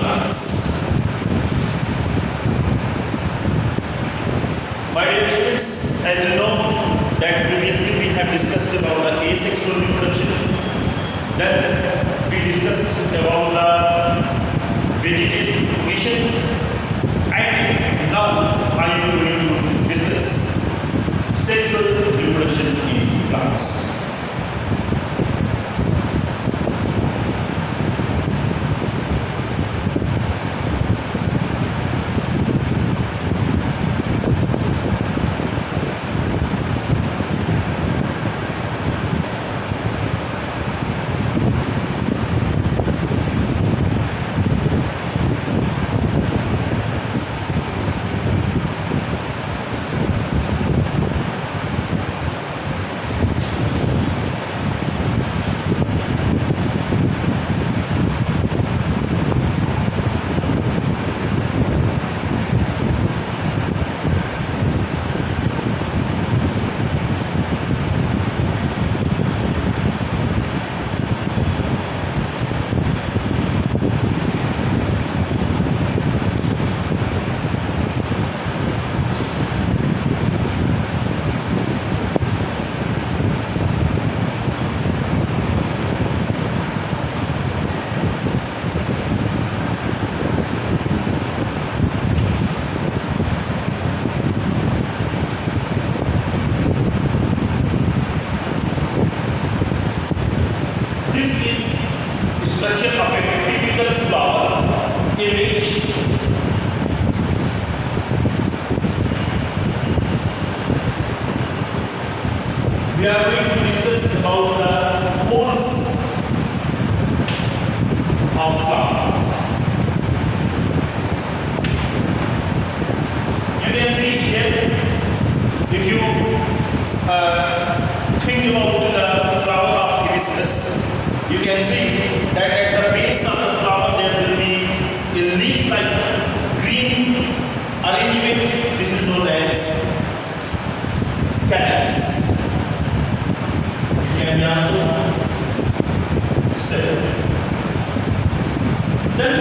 plants. My dear students, as you know that previously we have discussed about the asexual reproduction. Then we discussed about the vegetative propagation, and now I am going to discuss sexual reproduction in plants. Structure of a typical flower in which we are going to discuss about the holes of flower. You can see here, if you think about the flower of hibiscus, you can see that at the base of the flower there will be a leaf-like green arrangement. This is known as calyx. It can be also said. Then,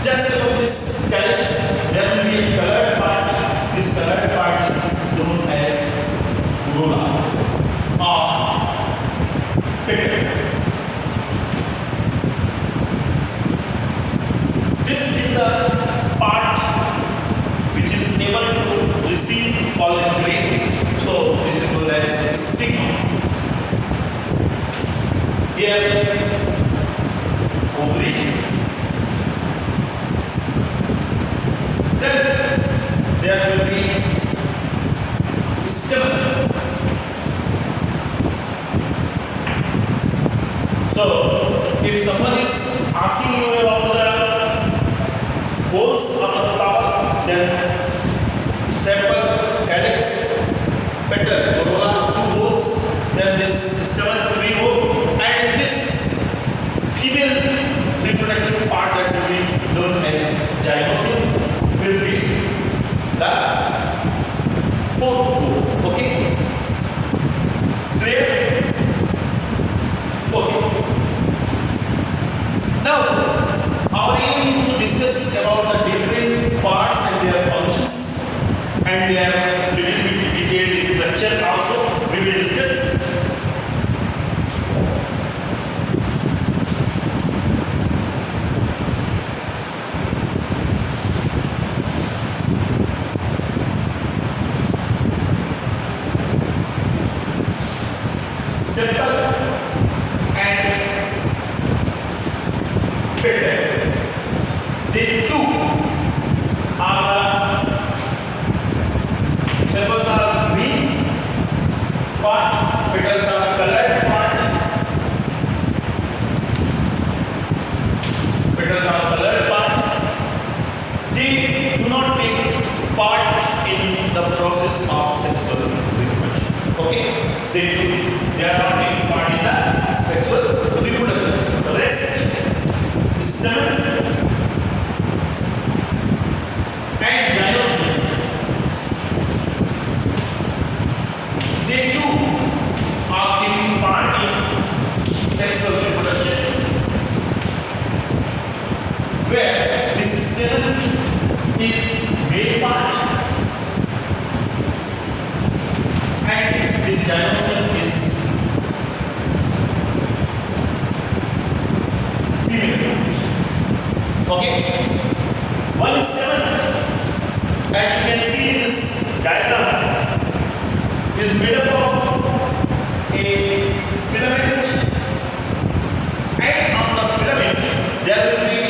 just above this calyx, there will be a colored part. This colored part is known as corolla or petal. This is the part which is able to receive pollen grain. So this is known as stigma. Here, ovary. Then there will be stamen. So if someone is asking you about the holes of the flower, then sepal, calyx, petal, corolla, 2 holes, then this stamen, 3 holes, and this female reproductive part that will be known as gynosium will be the 4th hole. Okay? Clear? Okay. Now, our aim is to discuss about the different parts and their functions and their little bit detailed structure also we will discuss. Sepal and petal. They too are sepals are green part, petals are colored part. Petals are colored part. They do not take part in the process of sexual reproduction. Okay? They are not taking part in the sexual reproduction. The rest is stamen and gynosium. They too are taking part in sexual reproduction. and this gynoecium is female. Okay, 1:7, as you can see in this diagram, is made up of a filament, and on the filament there will be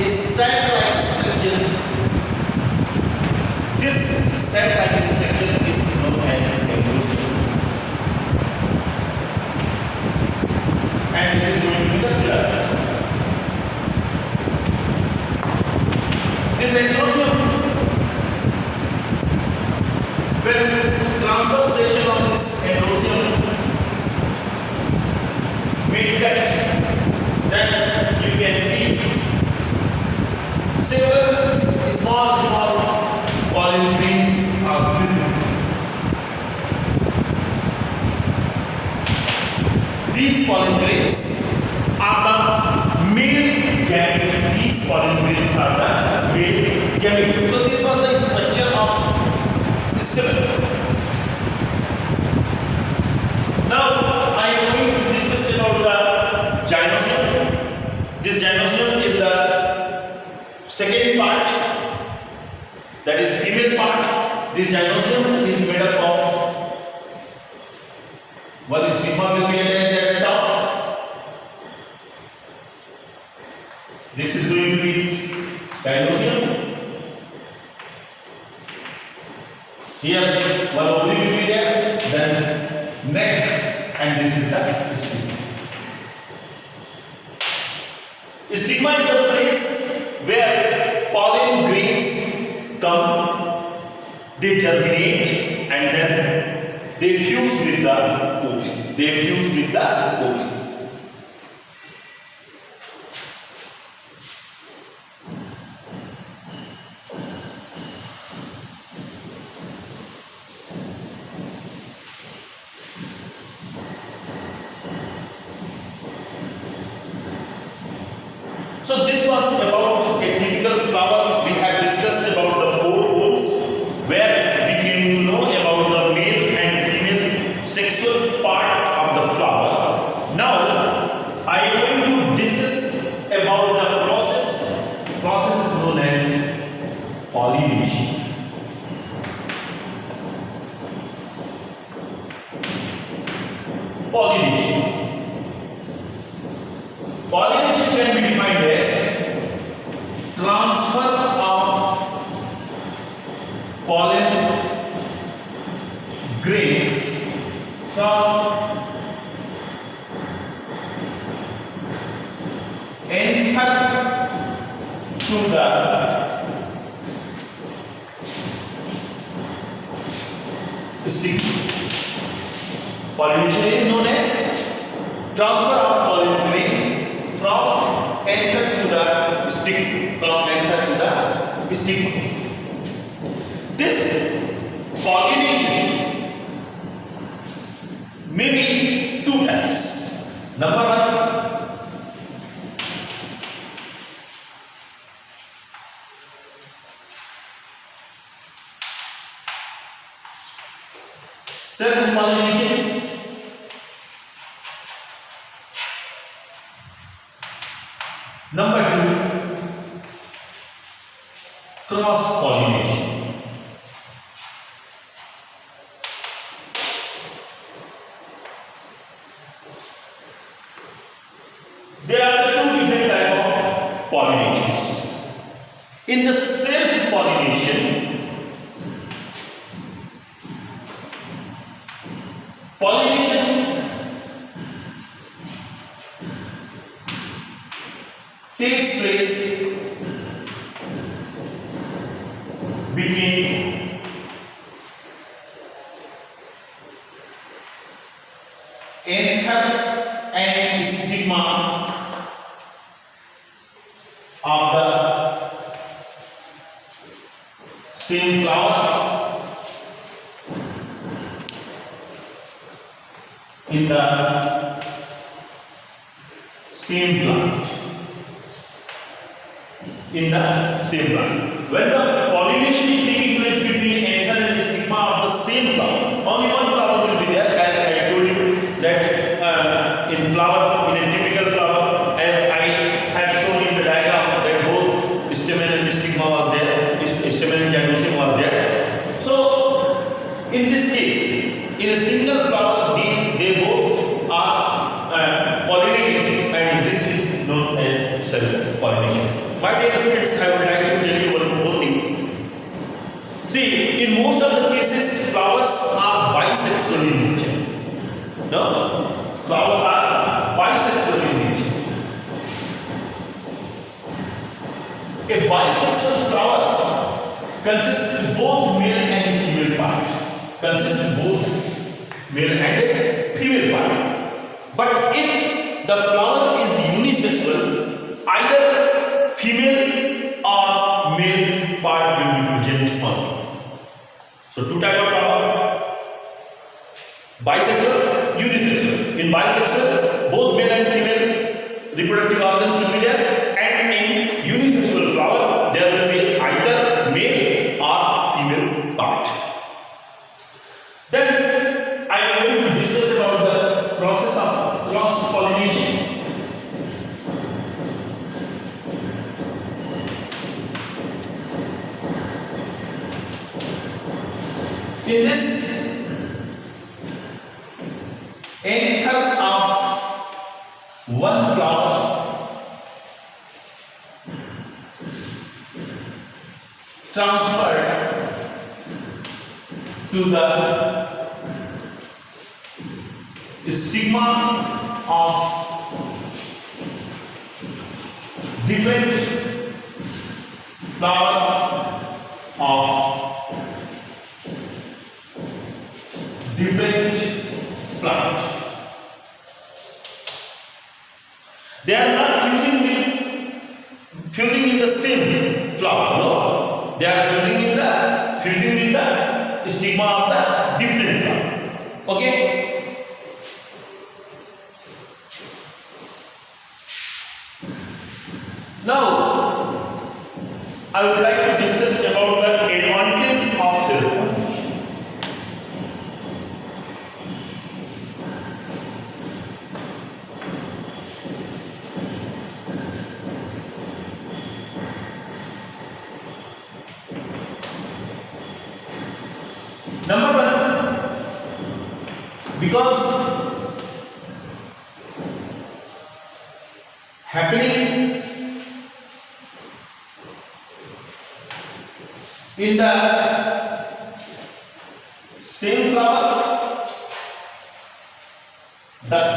a sac-like structure. This sac-like structure is known as endosome, and this is going to be the filament. This endosome, when transverse section of this endosome may cut, then you can see several small pollen grains are visible. These pollen grains are the male gamete. These pollen grains are the male gamete. So this was the structure of stem. Now I am going to discuss about the gynoecium. This gynoecium is the second part, that is female part. This gynoecium is made up of one stigma will be attached at the top. This is going to be gynoecium. Here one ovary will be there, then neck, and this is the stigma. Stigma is the place where pollen grains come, they germinate, and then they fuse with the ovary. So this was about a typical flower. We have discussed about the 4 poles, where we came to know about the male and female sexual part of the flower. Now I am going to discuss about the process known as pollination. Pollination can be defined as transfer of pollen grains from anther to the stigma. Pollination is known as transfer of pollen grains from anther to the stigma. This pollination may be 2 types. Number 1, self-pollination. Number 2, cross-pollination. There are 2 different types of pollinations. In the self-pollination, pollination takes place between anther and stigma of the same flower in the same plant. When the pollination is taking place between anther and stigma of the same flower, only one consists both male and female part. Consists both male and female part. But if the flower is unisexual, either female or male part will be present only. So two type of flower: bisexual, unisexual. In bisexual, both male and female reproductive organs will be there, and in unisexual flower there will be either male or female part. Then I am going to discuss about the process of cross pollination. In this anther of one flower transferred to the stigma of different flower of different plant. They are not fusing in the same flower. No, they are fusing with the stigma of the different flower. Okay. Now, I would like to discuss about the advantage of self-pollination. Number one, because happening in the same flower, thus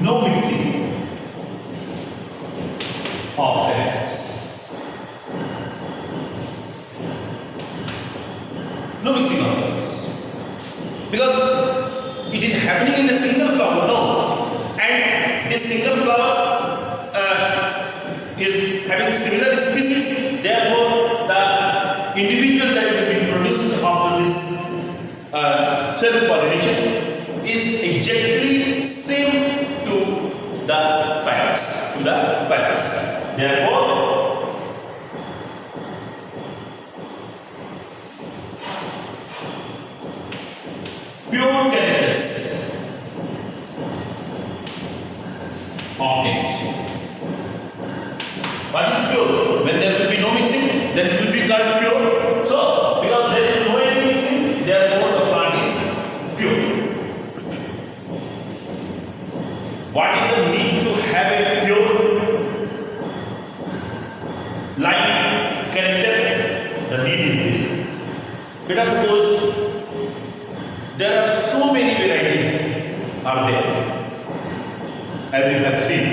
no mixing of elements. No mixing of elements, because it is happening in a single flower. No, and this single flower is having similar species. Therefore, the individual that will be produced after this self-pollination is exactly same to the parents. Therefore, pure characters of nature. What is pure? When there will be no mixing, then it will be called pure. So, because there is no any mixing, therefore the plant is pure. What is the need to have a pure line character? The need is this. Let us suppose there are so many varieties are there, as you have seen.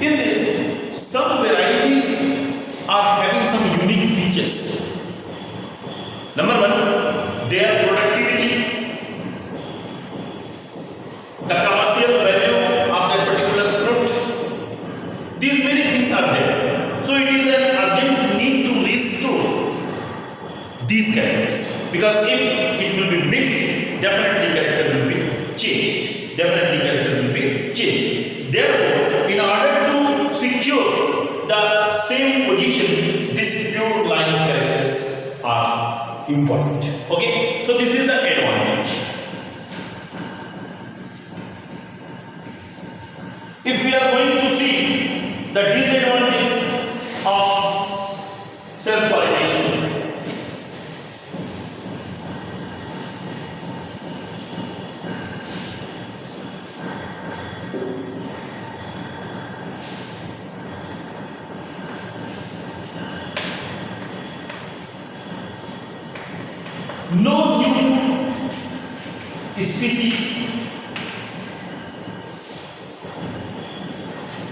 In this, some varieties are having some unique features. Number one, their productivity, the commercial value of that particular fruit. These many things are there. So it is an urgent need to restore these characters, because if it will be mixed, definitely character will be changed. Therefore, in order to secure the same position, these pure line characters are important. Okay, so this is the advantage. If we are going to see the disadvantage of self-pollination, no new species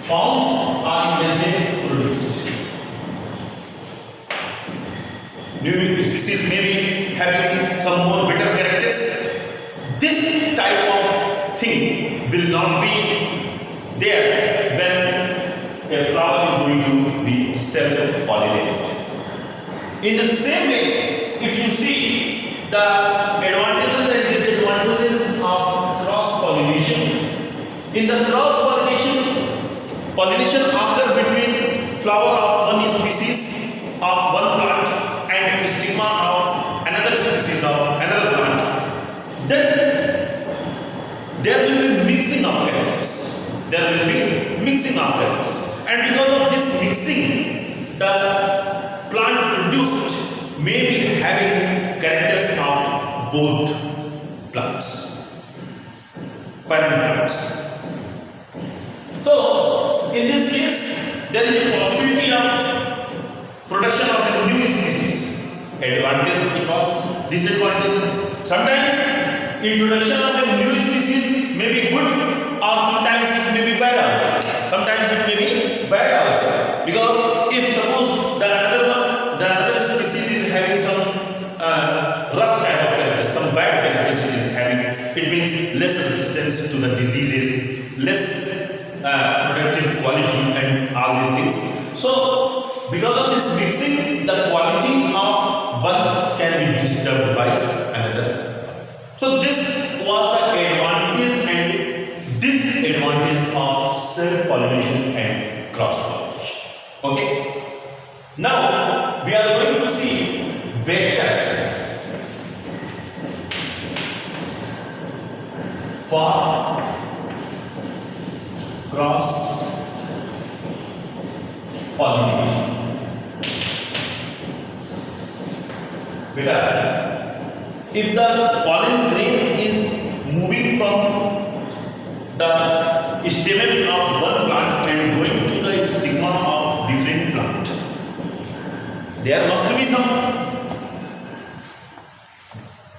found or you can say produced. New species may be having some more better characters. This type of thing will not be there when a flower is going to be self-pollinated. In the same way, if you see the advantages and disadvantages of cross-pollination, in the cross-pollination, pollination occurs between flower of one species of one plant and stigma of another species of another plant. Then there will be mixing of characters. There will be mixing of characters. And because of this mixing, the plant produced may be having characters of both plants, parent plants. So, in this case, there is a possibility of production of a new species. Advantage it was, disadvantage. Sometimes introduction of a new species may be good, or sometimes it may be bad. Sometimes it may be bad also. Because if suppose the another species is having some rough kind of characters, some bad characters it is having, it means less resistance to the diseases, less productive quality and all these things. So because of this mixing, the quality of one can be disturbed by another. So this was the advantage and disadvantage of self-pollination and cross-pollination. Okay. Now we are going to see vectors for cross-pollination. If the pollen grain is moving from the stamen of one plant and going to the stigma of different plant, there must be some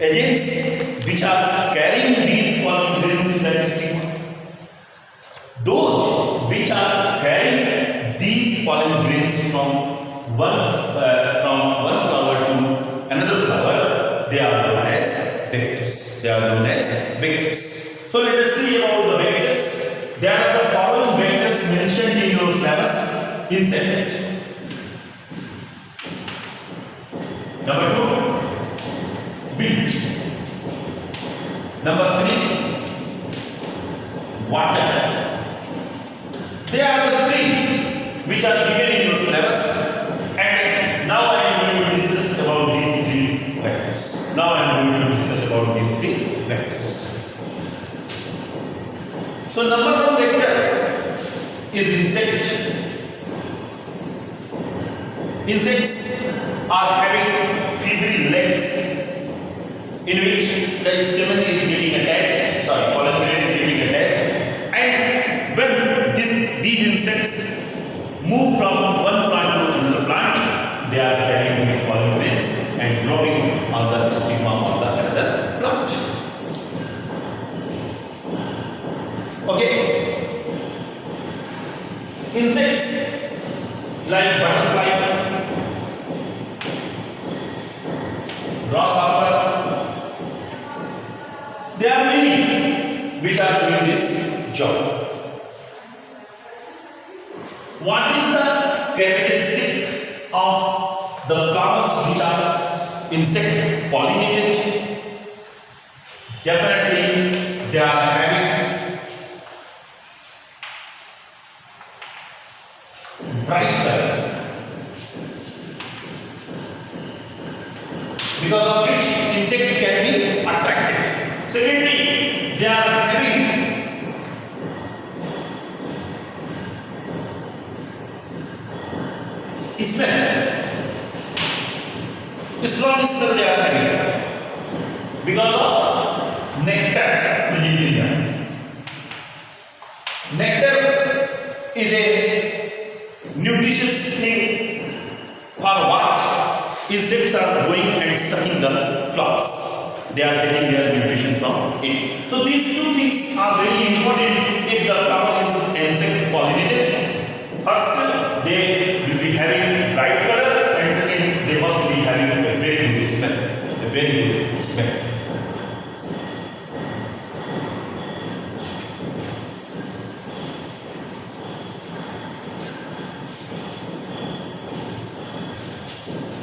agents which are carrying these pollen grains in the stigma. Those which are carrying these pollen grains from one flower to another flower, they are known as vectors. So let us see about the vectors. There are the following vectors mentioned in your syllabus in set. Number 2, wind. Number 3, water. They are the 3 which are given in your syllabus. And now I am going to discuss about these 3 vectors. So number 1 vector is insect. Insects are having feathery legs in which the stamen is getting attached, pollen grain is getting attached, and when these insects move from one plant to another plant, they are carrying these pollen grains and dropping on the stigma of the other plant. Okay. Insects like butterfly, grasshopper, there are many which are doing this job. What is the characteristic of the flowers which are insect pollinated? Definitely they are having bright color, because of which insect can be attracted. Secondly, they are having smell. Strong smell they are having because of nectar present in them. Nectar is a nutritious thing for what insects are going and sucking the flowers. They are getting their nutrition from it. So these two things are very important if the flower is insect pollinated. First, they will be having bright color, and second, they must be having a very good smell. A very good smell.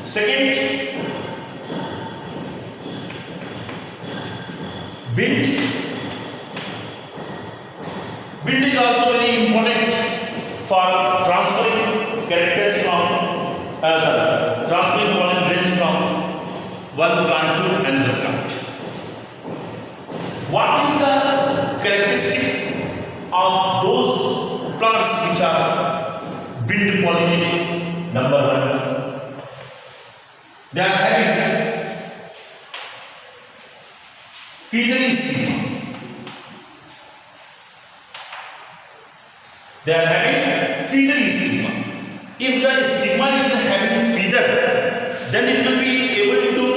Second, wind. Wind is also very important for transferring characters from, transferring pollen grains from one plant to another plant. What is the characteristic of those plants which are wind pollinated? Number one, they are having feathery stigma. They are having feathery stigma. If the stigma is having feather, then it will be able to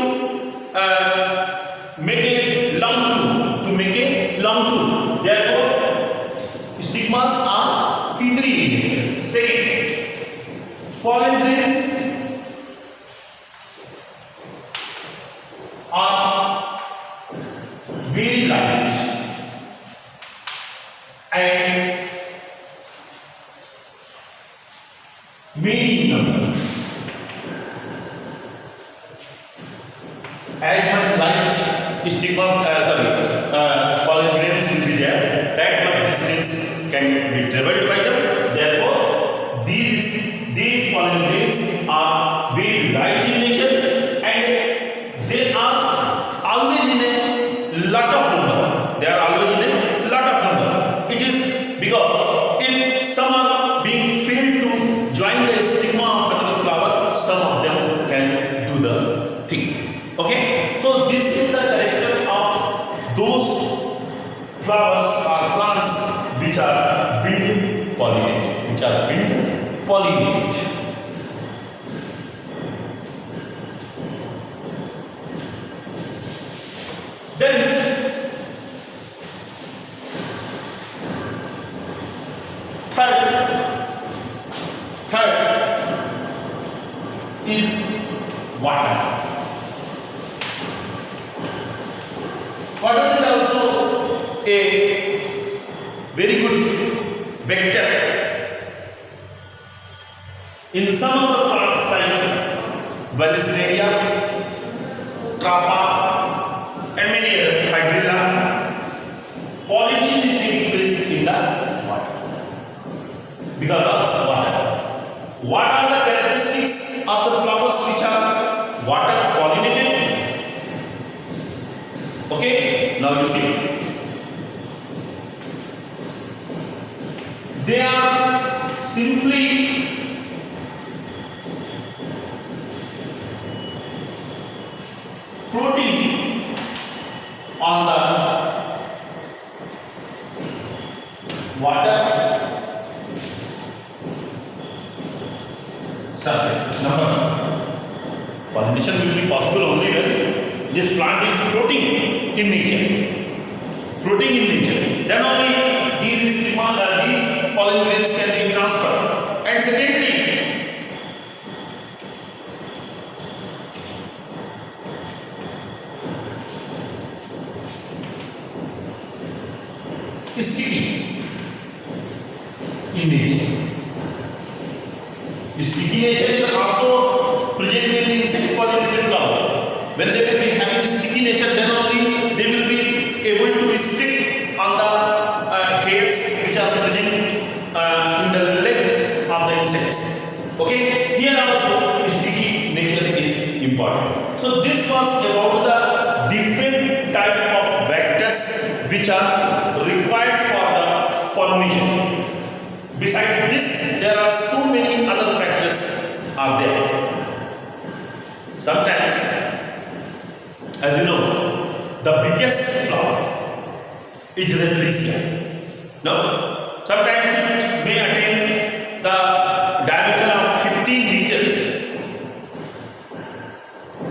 make a long tube. To make a long tube. Therefore, stigmas are feathery in nature. Second, pollen grains are very light and many number. As much light stigma, pollen grains will be there, that much distance can be traveled by them. Therefore, these pollen grains are very light in nature and they are always in a lot of number. They are always in a lot of number. It is because if some are being failed to join the stigma of another flower, some of them can do the thing. Okay, so this is the character of those flowers or plants which are wind pollinated. Then third is water. Water is also a very good vector in some of the plants like Vallisneria, Trapa, and many others, Hydrilla. Pollination is taking place in the water because of water. What are the characteristics of the flowers which are water pollinated? Okay, now you see. They are simply floating on the water surface. Pollination will be possible only when this plant is floating in nature. Then only these pollen grains can be transferred. And secondly, sticky in nature. Sticky nature is also present in insect pollinated flower. When they will be having sticky nature, then only they will be able to stick on the hairs which are present in the legs of the insects. Okay, here also sticky nature is important. So this was about the different type of vectors which are required for the pollination. Besides this, there are so many other factors are there. Sometimes, as you know, the biggest flower is Rafflesia. No? Sometimes it may attain the diameter of 15 meters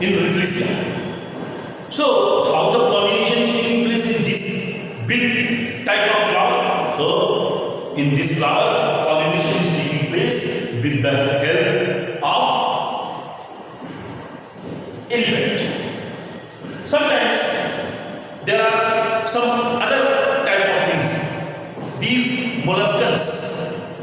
in Rafflesia. So, how the pollination is taking place in this big type of flower? So, in this flower, pollination is taking place with the help of elephant. Sometimes there are some other type of things. These molluscs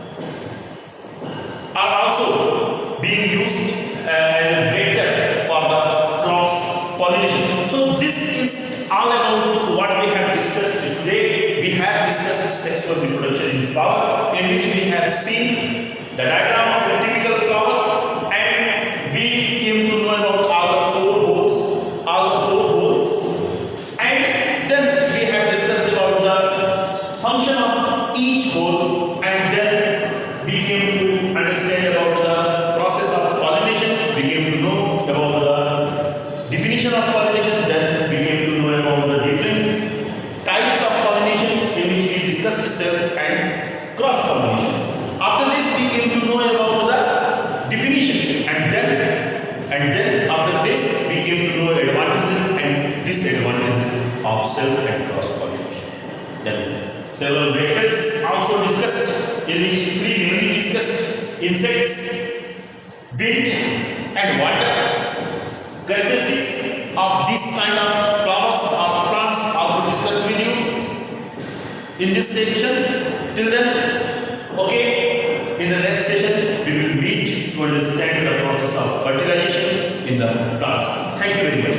are also being used as a vector for the cross pollination. So this is all about what we have discussed today. We have discussed sexual reproduction in flower, in which we have seen the diagram of a typical flower, and we came to know about all the four holes, and then we have discussed about the function of each hole, and then we came to understand about the process of pollination. We came to know about the definition of pollination. Then we came to know about the different types of pollination, in which we discussed self and cross pollination. After this, we came to know about the definition, and then after this, we came to know advantages and disadvantages of self and cross pollination. Then several vectors also discussed, in which three mainly discussed: insects, wind, and water. Characteristics of this kind of flowers or plants also discussed with you in this session. Till then, okay, in the next session we will meet to understand the process of fertilization in the plants. Thank you very much.